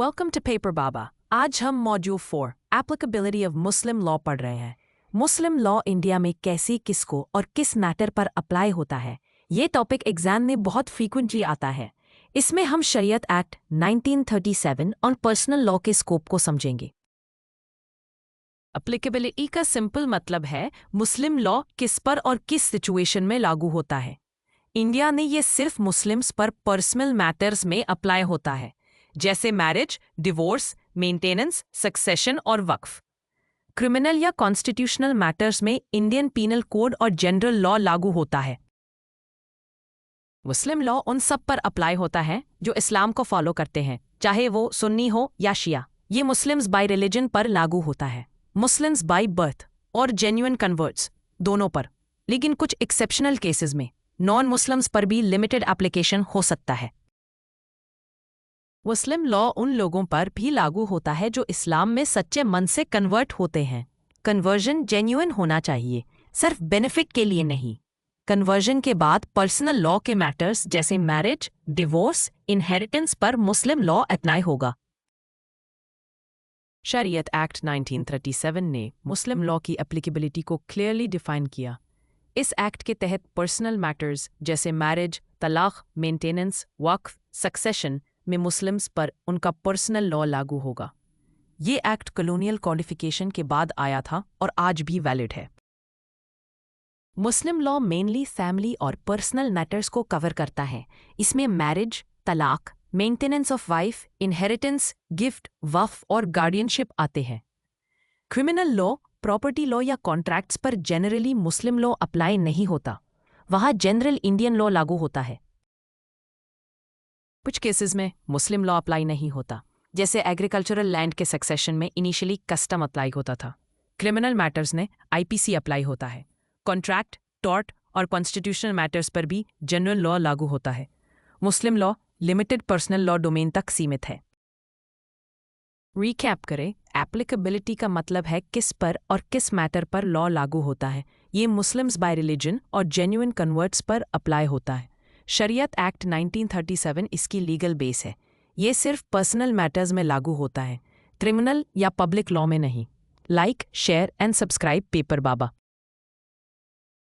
Welcome to paper बाबा। आज हम module 4 applicability of Muslim law पढ़ रहे हैं। मुस्लिम लॉ इंडिया में कैसे, किसको और किस मैटर पर अप्लाई होता है, ये टॉपिक एग्जाम में बहुत फ्रीक्वेंटली आता है। इसमें हम शरीयत एक्ट 1937 और पर्सनल लॉ के स्कोप को समझेंगे। एप्लीकेबिलिटी का सिंपल मतलब है मुस्लिम लॉ किस पर और किस सिचुएशन में लागू होता है। इंडिया ने ये सिर्फ मुस्लिम्स पर पर्सनल मैटर्स में अप्लाई होता है, जैसे मैरिज, डिवोर्स, मेंटेनेंस, सक्सेशन और वक्फ। क्रिमिनल या कॉन्स्टिट्यूशनल मैटर्स में इंडियन पीनल कोड और जनरल लॉ लागू होता है। मुस्लिम लॉ उन सब पर अप्लाई होता है जो इस्लाम को फॉलो करते हैं, चाहे वो सुन्नी हो या शिया। ये मुस्लिम्स बाय रिलीजन पर लागू होता है, मुस्लिम्स बाय बर्थ और जेन्युइन कन्वर्ट्स दोनों पर। लेकिन कुछ एक्सेप्शनल केसेस में नॉन मुस्लिम्स पर भी लिमिटेड एप्लीकेशन हो सकता है। मुस्लिम लॉ उन लोगों पर भी लागू होता है जो इस्लाम में सच्चे मन से कन्वर्ट होते हैं। कन्वर्जन जेन्युइन होना चाहिए, सिर्फ बेनिफिट के लिए नहीं। कन्वर्जन के बाद पर्सनल लॉ के मैटर्स जैसे मैरिज, डिवोर्स, इनहेरिटेंस पर मुस्लिम लॉ अप्लाई होगा। शरीयत एक्ट 1937 ने मुस्लिम लॉ की एप्लीकेबिलिटी को क्लियरली डिफाइन किया। इस एक्ट के तहत पर्सनल मैटर्स जैसे मैरिज, तलाक, मेंटेनेंस, वक्फ, सक्सेशन में मुस्लिम्स पर उनका पर्सनल लॉ लागू होगा। ये एक्ट कॉलोनियल कॉडिफिकेशन के बाद आया था और आज भी वैलिड है। मुस्लिम लॉ मेनली फैमिली और पर्सनल मैटर्स को कवर करता है। इसमें मैरिज, तलाक, maintenance of wife, inheritance, gift, वक्फ और गार्डियनशिप आते हैं। क्रिमिनल लॉ, प्रॉपर्टी लॉ या कॉन्ट्रैक्ट्स पर जनरली मुस्लिम लॉ अप्लाई नहीं होता, वहाँ जनरल इंडियन लॉ लागू होता है। कुछ केसेस में मुस्लिम लॉ अप्लाई नहीं होता, जैसे एग्रीकल्चरल लैंड के सक्सेशन में इनिशियली कस्टम अप्लाई होता था। क्रिमिनल मैटर्स में आईपीसी अप्लाई होता है। कॉन्ट्रैक्ट, टॉर्ट और कॉन्स्टिट्यूशनल मैटर्स पर भी जनरल लॉ लागू होता है। Muslim law limited personal law domain तक सीमित है। रिकैप करें, एप्लीकेबिलिटी का मतलब है किस पर और किस मैटर पर लॉ लागू होता है। ये मुस्लिम्स बाय रिलीजन और जेन्युइन कन्वर्ट्स पर अप्लाई होता है। शरीयत एक्ट 1937 इसकी लीगल बेस है। ये सिर्फ पर्सनल मैटर्स में लागू होता है, क्रिमिनल या पब्लिक लॉ में नहीं। Like, share and subscribe paper Baba.